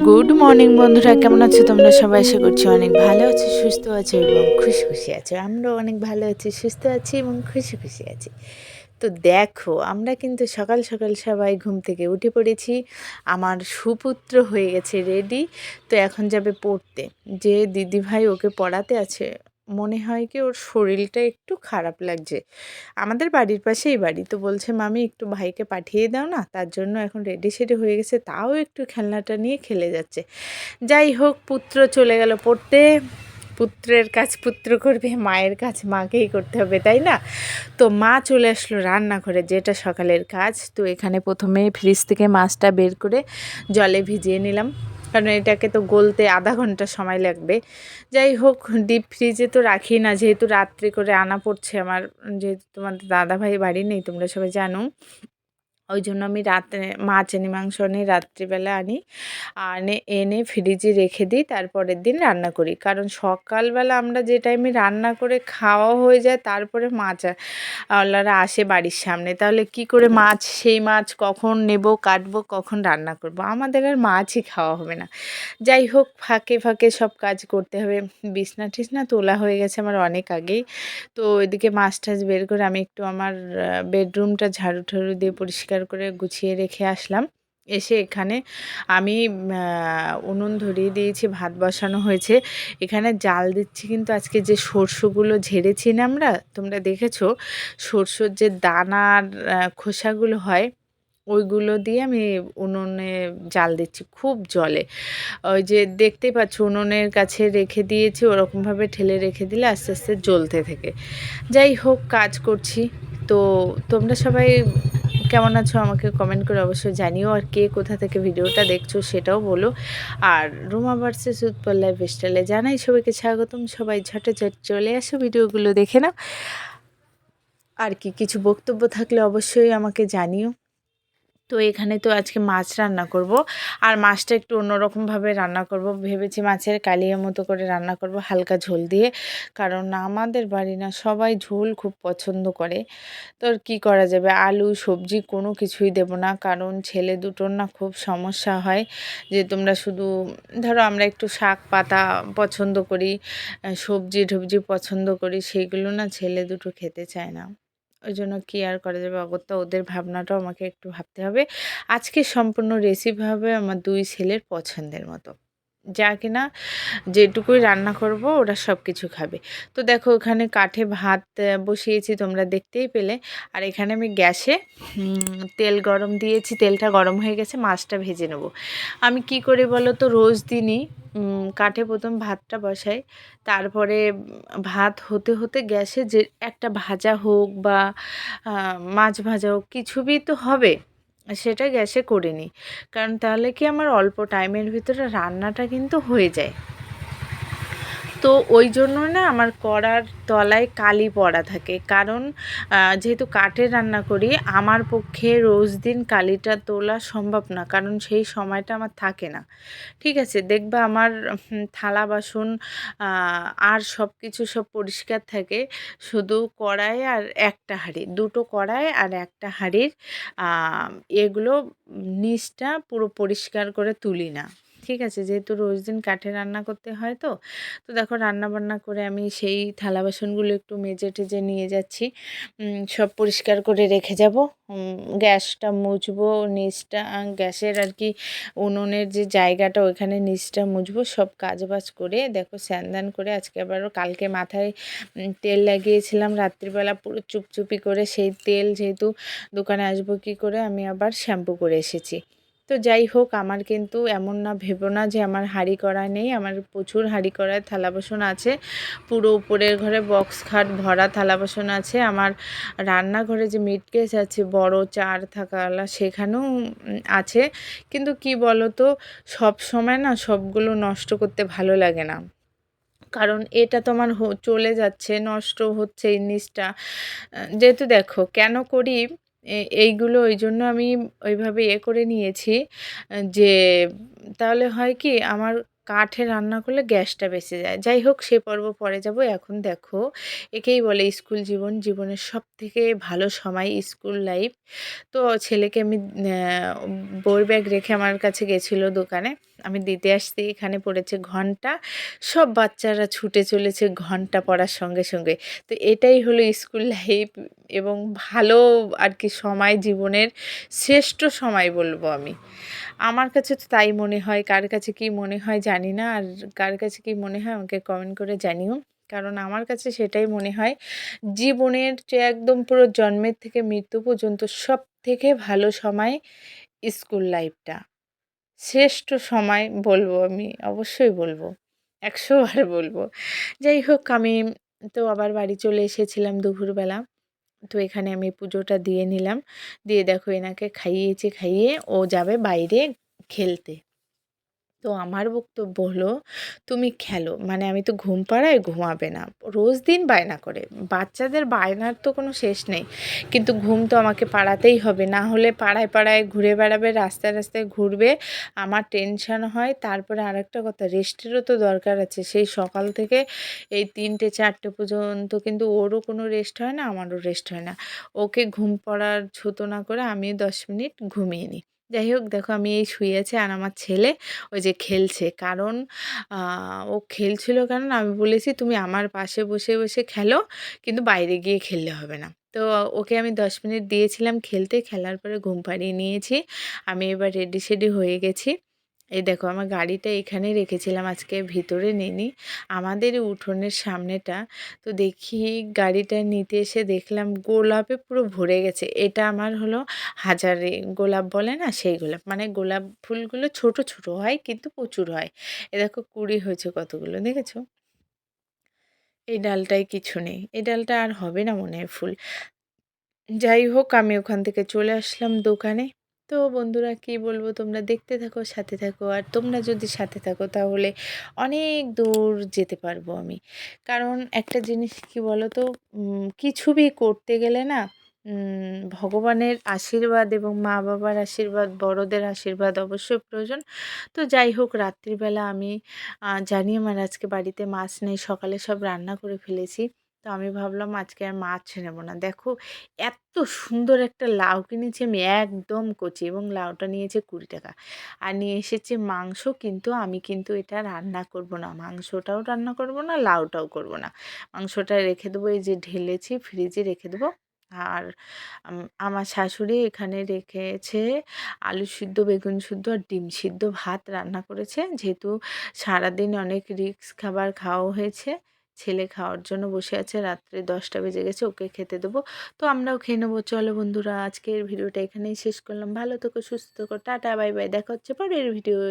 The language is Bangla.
গুড মর্নিং বন্ধুরা, কেমন আছো তোমরা সবাই? আশা করছি অনেক ভালো আছো, সুস্থ আছো এবং খুশি খুশি আছো। আমরাও অনেক ভালো আছি, সুস্থ আছি এবং খুশি খুশি আছি। তো দেখো, আমরা কিন্তু সকাল সকাল সবাই ঘুম থেকে উঠে পড়েছি। আমার সুপুত্র হয়ে গেছে রেডি। তো এখন যাবে পড়তে। যে দিদিভাই ওকে পড়াতে আছে, মনে হয় কি ওর শরীরটা একটু খারাপ লাগছে। আমাদের বাড়ির পাশেই বাড়ি, তো বলছে মামি একটু ভাইকে পাঠিয়ে দাও না, তার জন্য এখন রেডি সেডি হয়ে গেছে, তাও একটু খেলনাটা নিয়ে খেলে যাচ্ছে। যাই হোক, পুত্র চলে গেল পড়তে। পুত্রের কাজ পুত্র করবে, মায়ের কাজ মাকেই করতে হবে, তাই না? তো মা চলে আসলো রান্না করে, যেটা সকালের কাজ। তো এখানে প্রথমে ফ্রিজ থেকে মাছটা বের করে জলে ভিজিয়ে নিলাম, কারণ এটাকে তো গলতে আধা ঘন্টা সময় লাগবে। যাই হোক, ডিপ ফ্রিজে তো রাখি না, যেহেতু রাত্রি করে আনা পড়ছে আমার, যেহেতু তোমাদের দাদাভাই বাড়ি নেই, তোমরা সবাই জানো। ওই জন্য আমি রাতে মাছ আনি, মাংস আনি, রাত্রিবেলা আনি, এনে ফ্রিজে রেখে দিই, তারপরের দিন রান্না করি। কারণ সকালবেলা আমরা যে টাইমে রান্না করে খাওয়া হয়ে যায়, তারপরে মাছ ওনারা আসে বাড়ির সামনে, তাহলে কি করে মাছ, সেই মাছ কখন নেব, কাটবো, কখন রান্না করব, আমাদের আর মাছই খাওয়া হবে না। যাই হোক, ফাঁকে ফাঁকে সব কাজ করতে হবে। বিছনা টিছনা তোলা হয়ে গেছে আমার অনেক আগেই। তো ওইদিকে মাছ টাছ বের করে আমি একটু আমার বেডরুমটা ঝাড়ু ঠাড়ু দিয়ে পরিষ্কার করে গুছিয়ে রেখে আসলাম। এসে এখানে আমি উনুন ধরিয়ে দিয়েছি, ভাত বসানো হয়েছে। এখানে জাল দিচ্ছি, কিন্তু আজকে যে সরষেগুলো ঝেড়েছি না আমরা, তোমরা দেখেছো, সরষের যে দানার খোসাগুলো হয়, ওইগুলো দিয়ে আমি উনুনে জাল দিচ্ছি, খুব জলে। ওই যে দেখতেই পাচ্ছ, উনুনের কাছে রেখে দিয়েছি, ওরকমভাবে ঠেলে রেখে দিলে আস্তে আস্তে জ্বলতে থাকে। যাই হোক, কাজ করছি। তো তোমরা সবাই কেমন আছো আমাকে কমেন্ট করে অবশ্যই জানিও, আর কে কোথা থেকে ভিডিওটা দেখছো সেটাও বলো। আর রুমা ভার্সেস উৎপল লাইফস্টাইলে জানাই সবাইকে স্বাগতম। সবাই ঝটাঝট চলে আসো, ভিডিওগুলো দেখে নাও। আর কি কিছু বক্তব্য থাকলে অবশ্যই আমাকে জানিও। তো এখানে তো আজকে মাছ রান্না করব, আর মাছটা একটু অন্যরকমভাবে রান্না করব ভেবেছি। মাছের কালিয়া মতো করে রান্না করব, হালকা ঝোল দিয়ে। কারণ আমাদের বাড়ি না সবাই ঝোল খুব পছন্দ করে। তো আর কী করা যাবে, আলু সবজি কোনো কিছুই দেব না, কারণ ছেলে দুটোর না খুব সমস্যা হয়। যে তোমরা শুধু ধরো, আমরা একটু শাক পাতা পছন্দ করি, সবজি টবজি পছন্দ করি, সেইগুলো না ছেলে দুটো খেতে চায় না। ওই জন্য কী আর করা যাবে, অগত্যা ওদের ভাবনাটাও আমাকে একটু ভাবতে হবে। আজকে সম্পূর্ণ রেসিপি হবে আমার দুই ছেলের পছন্দের মতো, যা কিনা যেটুকুই রান্না করব ওরা সব কিছু খাবে। তো দেখো, ওখানে কাঠে ভাত বসিয়েছি, তোমরা দেখতেই পেলে। আর এখানে আমি গ্যাসে তেল গরম দিয়েছি, তেলটা গরম হয়ে গেছে, মাছটা ভেজে নেব। আমি কি করি বলো তো, রোজ দিনই কাঠে প্রথম ভাতটা বসাই, তারপরে ভাত হতে হতে গ্যাসে যে একটা ভাজা হোক বা মাছ ভাজা হোক, কিছুই তো হবে, সেটা গ্যাসে করে নিই। কারণ তাহলে কি আমার অল্প টাইমের ভিতরে রান্নাটা কিন্তু হয়ে যায়। তো ওই জন্য না আমার কড়ার তলায় কালি পড়া থাকে, কারণ যেহেতু কাঠে রান্না করি, আমার পক্ষে রোজ দিন কালিটা তোলা সম্ভব না, কারণ সেই সময়টা আমার থাকে না। ঠিক আছে, দেখবা আমার থালা বাসন আর সব কিছু সব পরিষ্কার থাকে, শুধু কড়াই আর একটা হাঁড়ি, দুটো কড়াই আর একটা হাঁড়ির এগুলো নিচটা পুরো পরিষ্কার করে তুলি না। ঠিক আছে, যেহেতু রোজ দিন কাঠে রান্না করতে হয়। তো তো দেখো, রান্না বান্না করে আমি সেই থালা বাসনগুলো একটু মেজে টেজে নিয়ে যাচ্ছি, সব পরিষ্কার করে রেখে যাব। গ্যাসটা মুছবো, নিচটা গ্যাসের আর কি উনুনের যে জায়গাটা, ওইখানে নিচটা মুছবো, সব কাজ বাজ করে দেখো স্নান করে আজকে আবারও, কালকে মাথায় তেল লাগিয়েছিলাম রাত্রিবেলা পুরো চুপচুপি করে, সেই তেল যেহেতু দোকানে আসবো কী করে, আমি আবার শ্যাম্পু করে এসেছি। তো যাই হোক, আমার কিন্তু এমন না, ভেবো না যে আমার হাঁড়ি কড়াই নেই, আমার প্রচুর হাঁড়ি কড়াই থালা বাসন আছে। পুরো উপরের ঘরে বক্স খাট ভরা থালা বাসন আছে। আমার রান্নাঘরে যে মিট কেস আছে বড় চার থাকাওয়ালা, সেখানেও আছে। কিন্তু কি বলো তো, সব সময় না সবগুলো নষ্ট করতে ভালো লাগে না, কারণ এটা তো আমার চলে যাচ্ছে, নষ্ট হচ্ছে এই জিনিসটা। যেহেতু দেখো কেন করি এইগুলো, ওই জন্য আমি ওইভাবে করে নিয়েছি, যে তাহলে হয় কি, আমার কাঠে রান্না করলে গ্যাসটা বেঁচে যায়। যাই হোক, সে পর্ব পরে যাব। এখন দেখো, একেই বলে স্কুল জীবন, জীবনের সব থেকে ভালো সময় স্কুল লাইফ। তো ছেলেকে আমি বইয়ের ব্যাগ রেখে আমার কাছে গেছিলো দোকানে, আমি দিতে আসছি, এখানে পড়েছে ঘন্টা। সব বাচ্চারা ছুটে চলেছে ঘন্টা পড়ার সঙ্গে সঙ্গে। তো এটাই হলো স্কুল লাইফ এবং ভালো আর কি সময়, জীবনের শ্রেষ্ঠ সময় বলবো আমি। আমার কাছে তো তাই মনে হয়, কার কাছে কি মনে হয় জানি না। আর কার কাছে কি মনে হয় আমাকে কমেন্ট করে জানিও। কারণ আমার কাছে সেটাই মনে হয়, জীবনের যে একদম পুরো জন্মের থেকে মৃত্যু পর্যন্ত সবথেকে ভালো সময় স্কুল লাইফটা। শ্রেষ্ঠ সময় বলবো আমি, অবশ্যই বলবো। ১০০ বার বলবো। যাই হোক, আমি তো আবার বাড়ি চলে এসেছিলাম দুপুরবেলা। তো এখানে আমি পুজোটা দিয়ে নিলাম। দিয়ে দেখো এনাকে খাইয়েছি, খাইয়ে ও যাবে বাইরে খেলতে। তো আমার বক্তব্য হলো, তুমি খেলো, মানে আমি তো ঘুম পাড়াই, ঘুমাবে না। রোজ দিন বায়না করে। বাচ্চাদের বায়নার তো কোনো শেষ নেই। কিন্তু ঘুম তো আমাকে পাড়াতেই হবে, না হলে পাড়ায় পাড়ায় ঘুরে বেড়াবে, রাস্তায় রাস্তায় ঘুরবে, আমার টেনশন হয়। তারপরে আরেকটা কথা, রেস্টেরও তো দরকার আছে। সেই সকাল থেকে এই ৩টে ৪টে পর্যন্ত কিন্তু ওরও কোনো রেস্ট হয় না, আমারও রেস্ট হয় না। ওকে ঘুম পড়ার ছুতো না করে আমি ১০ মিনিট ঘুমিয়ে নিই। যাই হোক, দেখো আমি এই শুয়ে আছি আর আমার ছেলে ওই যে খেলছে। কারণ আ ও খেলছিল, কারণ আমি বলেছি, "তুমি আমার পাশে বসে, বসে খেলো, কিন্তু বাইরে গিয়ে খেললে হবে না।" তো ওকে আমি ১০ মিনিট দিয়েছিলাম খেলতে, খেলার পরে ঘুম পাড়িয়ে নিয়েছি। আমি এবার রেডি-সেডি হয়ে গেছি। এই দেখো আমার গাড়িটা এখানে রেখেছিলাম, আজকে ভিতরে নেইনি। আমাদেরই উঠোনের সামনেটা। তো দেখি গাড়িটা নিতে এসে দেখলাম গোলাপে পুরো ভরে গেছে। এটা আমার হলো হাজারে গোলাপ বলে না, সেই গোলাপ। মানে গোলাপ ফুলগুলো ছোট, ছোট হয় কিন্তু প্রচুর হয়। এ দেখো কুঁড়ি হয়েছে কতগুলো, দেখেছো? এই ডালটায় কিছু নেই। এই ডালটা আর হবে না মনে হয় ফুল। যাই হোক, আমি ওখান থেকে চলে আসলাম দোকানে। তো বন্ধুরা কি বলবো, তোমরা দেখতে থাকো, সাথে থাকো। আর তোমরা যদি সাথে থাকো তাহলে অনেক দূর যেতে পারবো আমি। কারণ একটা জিনিস কি বলো তো, কিছু করতে গেলে না ভগবানের আশীর্বাদ এবং মা-বাবার আশীর্বাদ, বড়দের আশীর্বাদ অবশ্যই প্রয়োজন। তো যাই হোক, রাত্রিবেলা আমি জানি আমার আজকে বাড়িতে মাছ নেই। সকালে সব রান্না করে ফেলেছি। তো আমি ভাবলাম আজকে আর মাছ নেব না। দেখো এত সুন্দর একটা লাউ কিনেছি আমি, একদম কচি, এবং লাউটা নিয়েছে ২০ টাকা। আর নিয়ে এসেছি মাংস, কিন্তু আমি কিন্তু এটা রান্না করব না। মাংসটাও রান্না করব না, লাউটাও করব না। মাংসটা রেখে দেবো, এই যে ঢেলেছি ফ্রিজে রেখে দেবো। আর আমার শাশুড়ি এখানে রেখেছে আলু সিদ্ধ, বেগুন সিদ্ধ আর ডিম সিদ্ধ ভাত রান্না করেছে। যেহেতু সারাদিন অনেক রিস্ক খাবার খাওয়া হয়েছে। ছেলে খাওয়ার জন্য বসে আছে, রাত্রে ১০টা বেজে গেছে, ওকে খেতে দেবো। তো আমরাও খেয়ে নেবো। চলো বন্ধুরা, আজকের ভিডিওটা এখানেই শেষ করলাম। ভালো থেকো, সুস্থ থেকো, টাটা, বাই বাই। দেখা হচ্ছে পরের ভিডিওয়।